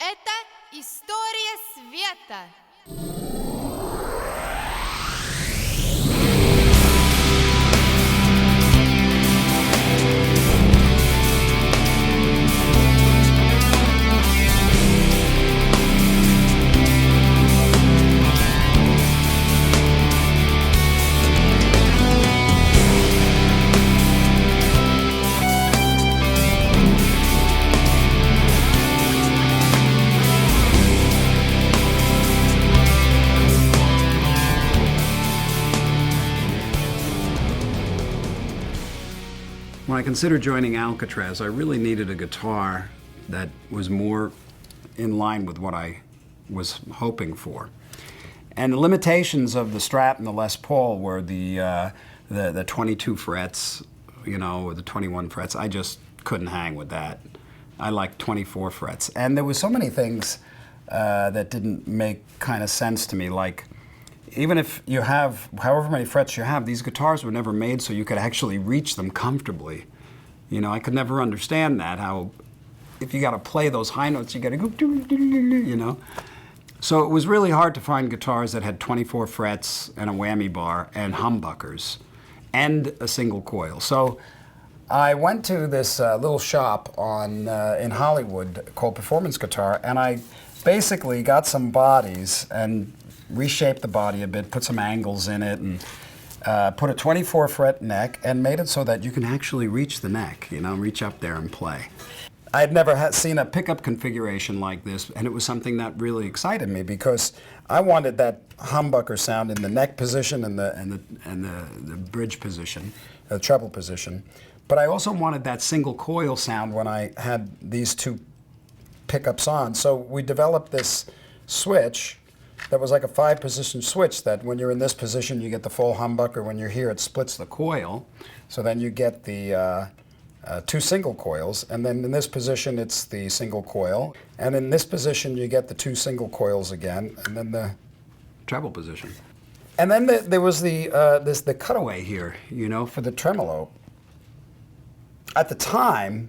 Это история света. When I considered joining Alcatraz, I really needed a guitar that was more in line with what I was hoping for. And the limitations of the Strat and the Les Paul were the 22 frets, or the 21 frets. I just couldn't hang with that. I liked 24 frets. And there were so many things that didn't make kind of sense to me, like even if you have however many frets you have, these guitars were never made so you could actually reach them comfortably. I could never understand that, how if you got to play those high notes, you got to go, So it was really hard to find guitars that had 24 frets and a whammy bar and humbuckers and a single coil. So I went to this little shop in Hollywood called Performance Guitar, and I basically got some bodies and reshaped the body a bit, put some angles in it, and put a 24 fret neck and made it so that you can actually reach the neck, reach up there and play. I had never seen a pickup configuration like this, and it was something that really excited me because I wanted that humbucker sound in the neck position and the bridge position, the treble position. But I also wanted that single coil sound when I had these two pickups on. So we developed this switch that was like a 5-position switch that when you're in this position, you get the full humbucker. When you're here, it splits the coil. So then you get the 2 single coils. And then in this position, it's the single coil. And in this position, you get the 2 single coils again, and then the treble position. And then there was the cutaway here, for the tremolo. At the time,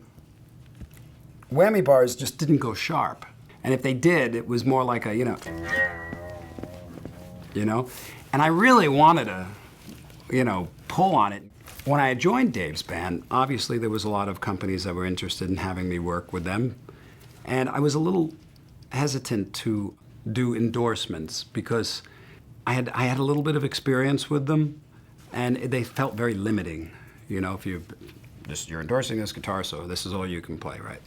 whammy bars just didn't go sharp. And if they did, it was more like a, And I really wanted to, pull on it. When I joined Dave's band, obviously there was a lot of companies that were interested in having me work with them. And I was a little hesitant to do endorsements because I had a little bit of experience with them, and they felt very limiting. If you're endorsing this guitar, so this is all you can play, right?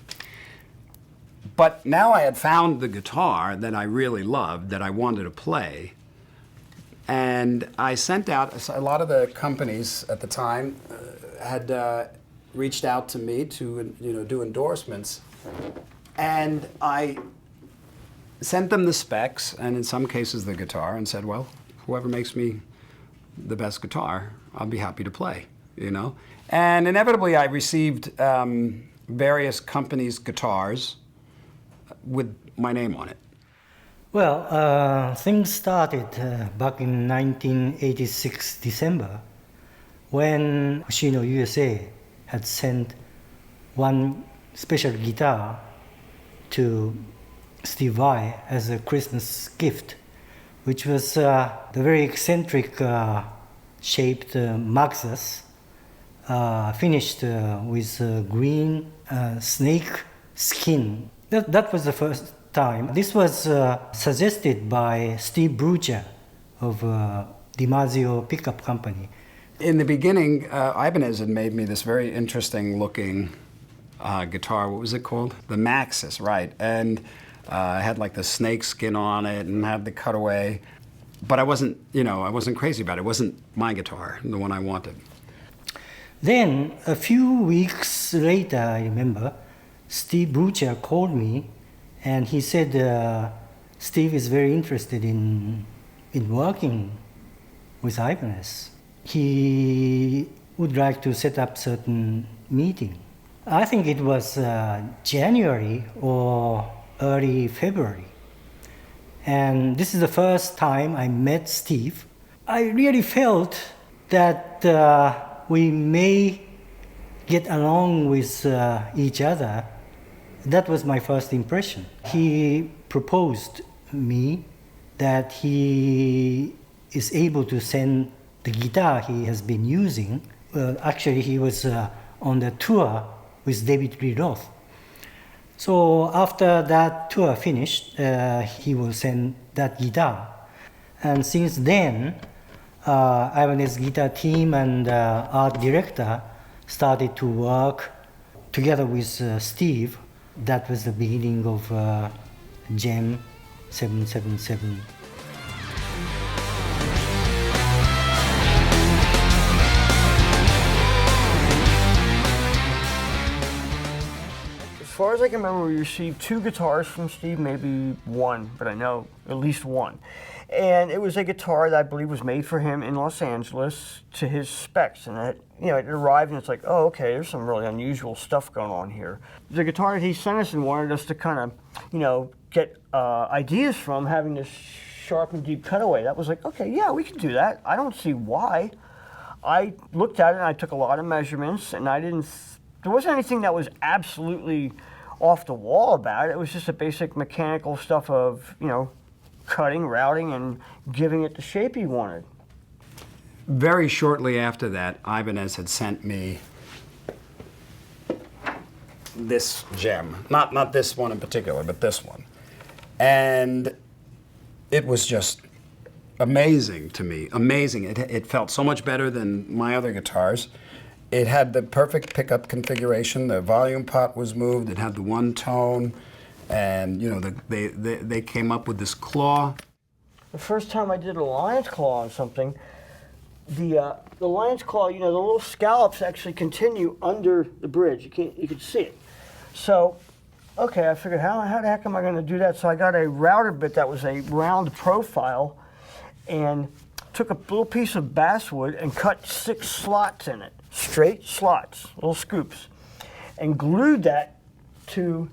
But now I had found the guitar that I really loved, that I wanted to play. And I sent out, a lot of the companies at the time had reached out to me to do endorsements. And I sent them the specs, and in some cases the guitar, and said, well, whoever makes me the best guitar, I'll be happy to play, And inevitably I received various companies' guitars with my name on it. Well, things started back in 1986 December when Hoshino USA had sent one special guitar to Steve Vai as a Christmas gift, which was the very eccentric shaped Maxus finished with green snake skin. That was the first time. This was suggested by Steve Brucher of DiMarzio Pickup Company. In the beginning, Ibanez had made me this very interesting looking guitar. What was it called? The Maxus, right. And it had like the snake skin on it and had the cutaway. But I wasn't crazy about it. It wasn't my guitar, the one I wanted. Then, a few weeks later, I remember, Steve Brucher called me and he said Steve is very interested in working with Ibanez. He would like to set up certain meeting. I think it was January or early February. And this is the first time I met Steve. I really felt that we may get along with each other That was my first impression. He proposed me that he is able to send the guitar he has been using. Actually, he was on the tour with David Lee Roth. So after that tour finished, he will send that guitar. And since then, Ibanez guitar team and art director started to work together with Steve. That was the beginning of JEM 777. As far as I can remember, we received 2 guitars from Steve, maybe 1, but I know at least 1. And it was a guitar that I believe was made for him in Los Angeles to his specs. And it, it arrived and it's like, oh, okay, there's some really unusual stuff going on here. The guitar that he sent us and wanted us to kind of, get ideas from, having this sharp and deep cutaway. That was like, okay, yeah, we can do that. I don't see why. I looked at it and I took a lot of measurements, and there wasn't anything that was absolutely off the wall about it. It was just a basic mechanical stuff of, cutting, routing, and giving it the shape he wanted. Very shortly after that, Ibanez had sent me this gem. Not this one in particular, but this one. And it was just amazing to me, amazing. It felt so much better than my other guitars. It had the perfect pickup configuration. The volume pot was moved. It had the one tone. And they came up with this claw. The first time I did a lion's claw on something, the lion's claw, the little scallops actually continue under the bridge. You can see it. So, okay, I figured how the heck am I going to do that? So I got a router bit that was a round profile, and took a little piece of basswood and cut 6 slots in it, straight slots, little scoops, and glued that to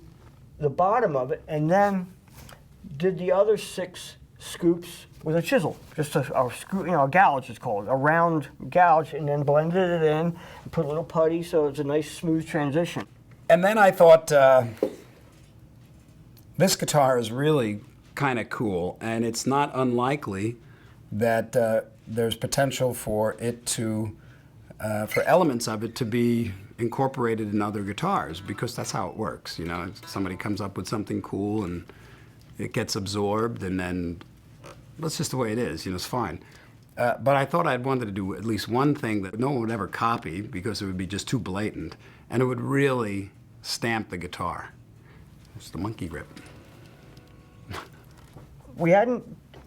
the bottom of it, and then did the other 6 scoops with a chisel, just a gouge it's called, a round gouge, and then blended it in and put a little putty so it's a nice smooth transition. And then I thought, this guitar is really kind of cool, and it's not unlikely that there's potential for it to, for elements of it to be incorporated in other guitars, because that's how it works. Somebody comes up with something cool and it gets absorbed, and then that's just the way it is. It's fine. But I thought I'd wanted to do at least one thing that no one would ever copy, because it would be just too blatant, and it would really stamp the guitar. It's the monkey grip.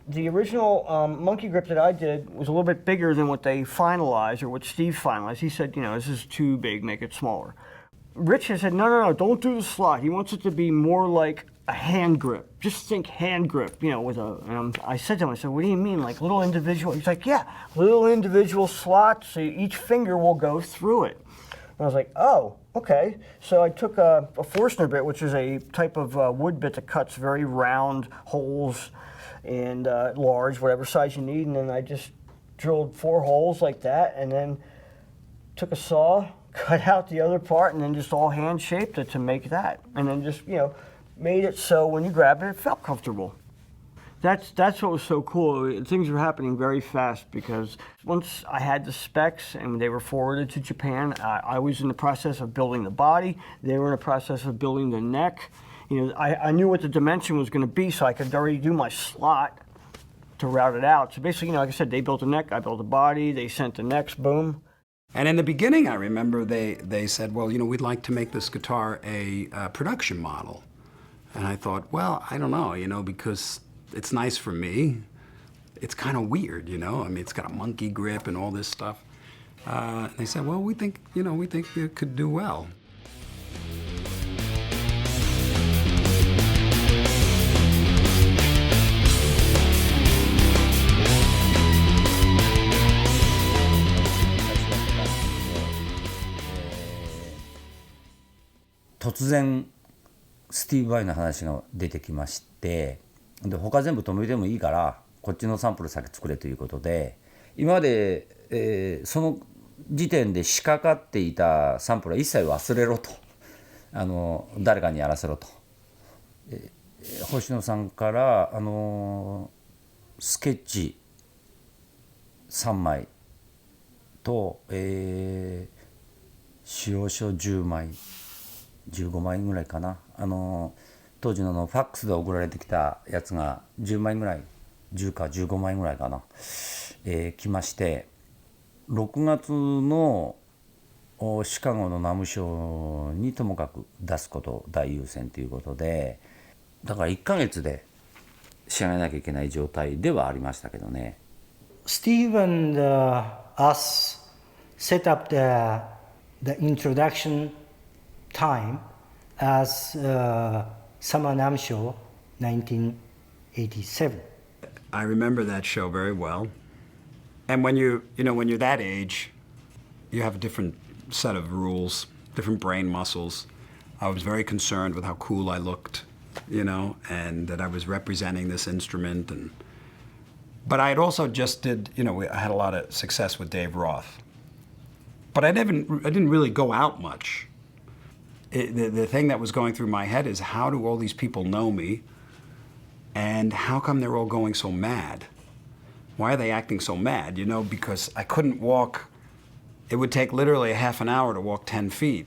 The original monkey grip that I did was a little bit bigger than what they finalized, or what Steve finalized. He said, this is too big, make it smaller. Rich has said, no, don't do the slot. He wants it to be more like a hand grip. Just think hand grip, with I said to him, what do you mean, like little individual? He's like, yeah, little individual slots, so each finger will go through it. And I was like, oh, okay. So I took a Forstner bit, which is a type of wood bit that cuts very round holes, and large, whatever size you need, and then I just drilled 4 holes like that, and then took a saw, cut out the other part, and then just all hand shaped it to make that, and then just made it so when you grab it, it felt comfortable. That's what was so cool. Things were happening very fast, because once I had the specs and they were forwarded to Japan, I was in the process of building the body. They were in the process of building the neck. I knew what the dimension was going to be, so I could already do my slot to route it out. So basically, like I said, they built the neck, I built the body, they sent the necks, boom. And in the beginning, I remember they said, well, we'd like to make this guitar a production model. And I thought, well, I don't know, because it's nice for me. It's kind of weird, it's got a monkey grip and all this stuff. They said, well, we think it could do well.突然スティーブ・アイの話が出てきまして、で他全部止めてもいいからこっちのサンプル先作れということで、今まで、その時点で仕掛かっていたサンプルは一切忘れろと、誰かにやらせろと。星野さんからスケッチ3枚と、使用書10枚15枚ぐらいかな、当時のファックスで送られてきたやつが10枚ぐらい10か15枚ぐらいかな、来まして、6月のシカゴのナムショーにともかく出すことを大優先ということで、だから1ヶ月で仕上げなきゃいけない状態ではありましたけどね。Steve and us set up the introduction time as Summer NAMM Show 1987. I remember that show very well. And when when you're that age, you have a different set of rules, different brain muscles. I was very concerned with how cool I looked, and that I was representing this instrument. But I had also just did, I had a lot of success with Dave Roth. But I didn't really go out much. The thing that was going through my head is, how do all these people know me? And how come they're all going so mad? Why are they acting so mad? Because I couldn't walk. It would take literally a half an hour to walk 10 feet.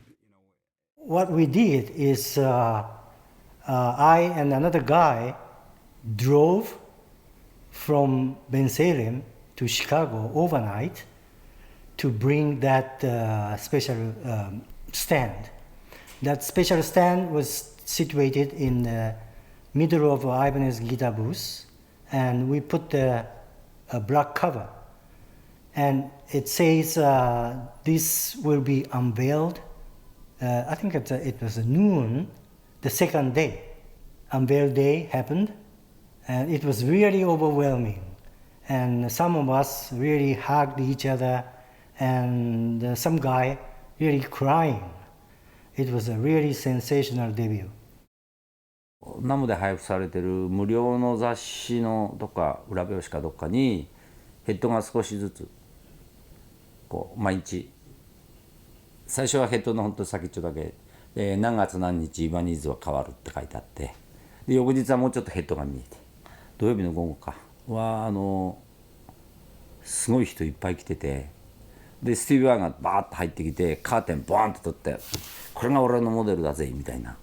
What we did is I and another guy drove from Bensalem to Chicago overnight to bring that special stand. That special stand was situated in the middle of Ibanez guitar booth, and we put a black cover. And it says this will be unveiled. I think it was noon, the second day. Unveil day happened, and it was really overwhelming. And some of us really hugged each other, and some guy really crying. It was a really sensational debut. ナムで配布されてる無料の雑誌のどっか裏表紙かどっかにヘッドが少しずつこう毎日、最初はヘッドのほんと先っちょだけで、何月何日イバニーズは変わるって書いてあって、で翌日はもうちょっとヘッドが見えて、土曜日の午後かはすごい人いっぱい来てて、でスティーブ・ワイがバーッと入ってきてカーテンボーンと取って、これが俺のモデルだぜみたいな、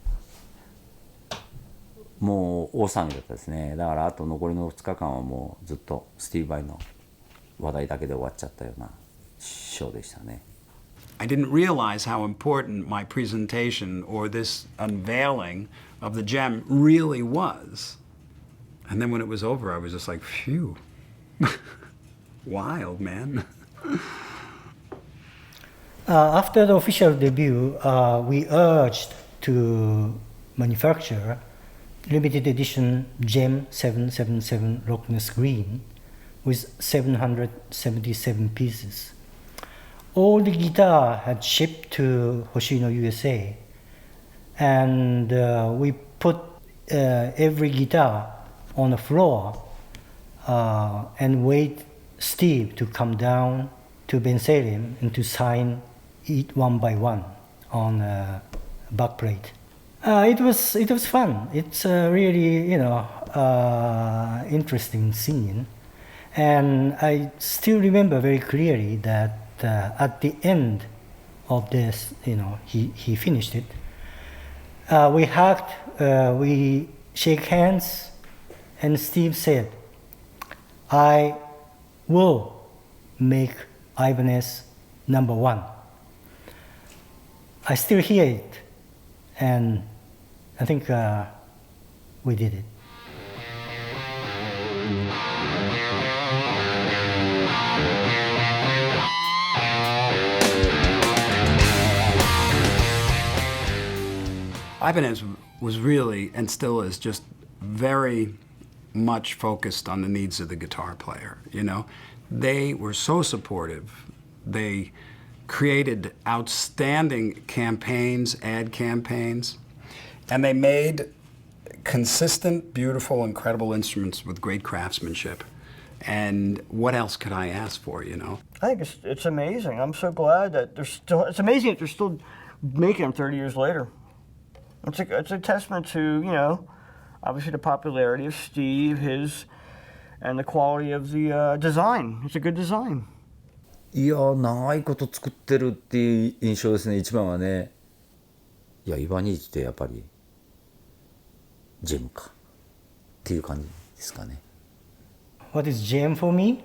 もう大騒ぎだったですね。だからあと残りの2日間はもうずっとスティーブ・ワイの話題だけで終わっちゃったようなショーでしたね。I didn't realize how important my presentation or this unveiling of the JEM really was. And then when it was over, I was just like, phew. Wild, man. After the official debut, we urged to manufacture limited edition JEM 777 Rockness Green with 777 pieces. All the guitar had shipped to Hoshino, USA, and we put every guitar on the floor and wait Steve to come down to Bensalem and to sign it one by one on a backplate. It was fun. It's a really interesting scene, and I still remember very clearly that at the end of this, he finished it. We hugged, we shake hands, and Steve said, "I will make Ibanez #1." I still hear it, and I think we did it. Ibanez was really, and still is, just very much focused on the needs of the guitar player, They were so supportive. They created outstanding campaigns, ad campaigns, and they made consistent, beautiful, incredible instruments with great craftsmanship. And what else could I ask for, I think it's amazing. I'm so glad that it's amazing that they're still making them 30 years later. It's a testament to, you know, obviously the popularity of Steve, and the quality of the design. It's a good design. いや長いこと作ってるっていう印象ですね。一番はね、いやイバニーズってやっぱりジェムかっていう感じですかね。 What is JEM for me?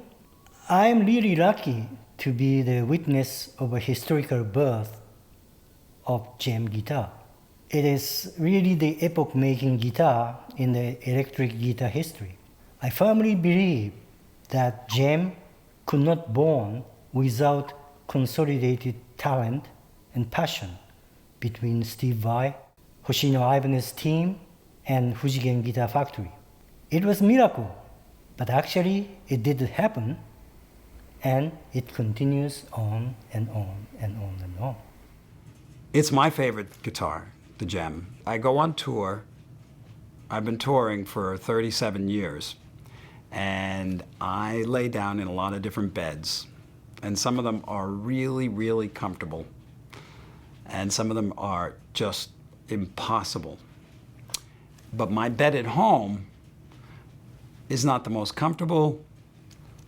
I'm really lucky to be the witness of a historical birth of JEM guitar. It is really the epoch-making guitar in the electric guitar history. I firmly believe that JEM could not born without consolidated talent and passion between Steve Vai, Hoshino Ibanez team, and Fujigen Guitar Factory. It was miracle, but actually it did happen, and it continues on and on and on and on. It's my favorite guitar, the Jem. I go on tour. I've been touring for 37 years, and I lay down in a lot of different beds, and some of them are really, really comfortable, and some of them are just impossible. But my bed at home is not the most comfortable,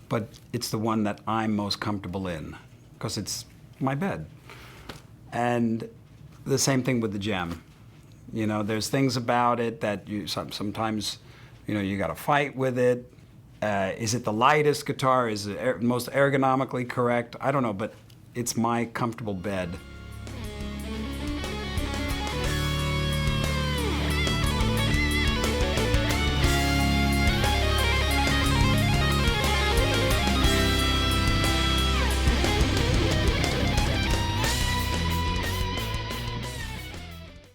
but it's the one that I'm most comfortable in, because it's my bed. And the same thing with the Jem. You know, there's things about it that you sometimes, you know, you got to fight with it. Is it the lightest guitar? Is it most ergonomically correct? I don't know, but it's my comfortable bed.